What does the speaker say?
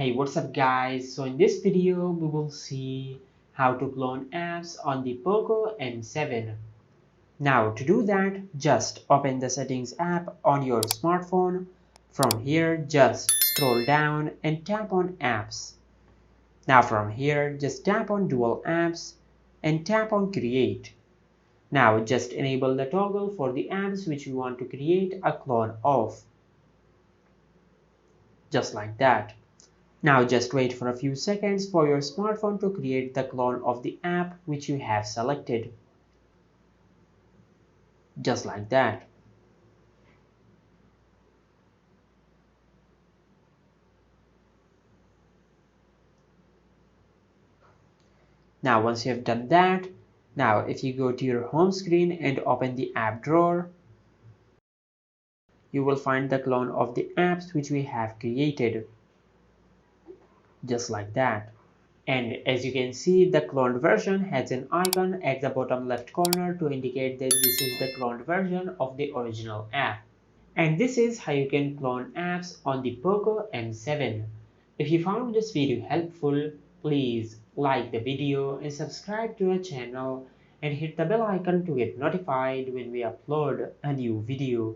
Hey, what's up guys? So in this video we will see how to clone apps on the Poco M7. Now to do that, just open the settings app on your smartphone. From here just scroll down and tap on apps. Now from here just tap on dual apps and tap on create. Now just enable the toggle for the apps which you want to create a clone of. Just like that. Now just wait for a few seconds for your smartphone to create the clone of the app which you have selected. Just like that. Now once you have done that, now if you go to your home screen and open the app drawer, you will find the clone of the apps which we have created. Just like that. And as you can see, the cloned version has an icon at the bottom left corner to indicate that this is the cloned version of the original app. And this is how you can clone apps on the Poco M7. If you found this video helpful, please like the video and subscribe to our channel and hit the bell icon to get notified when we upload a new video.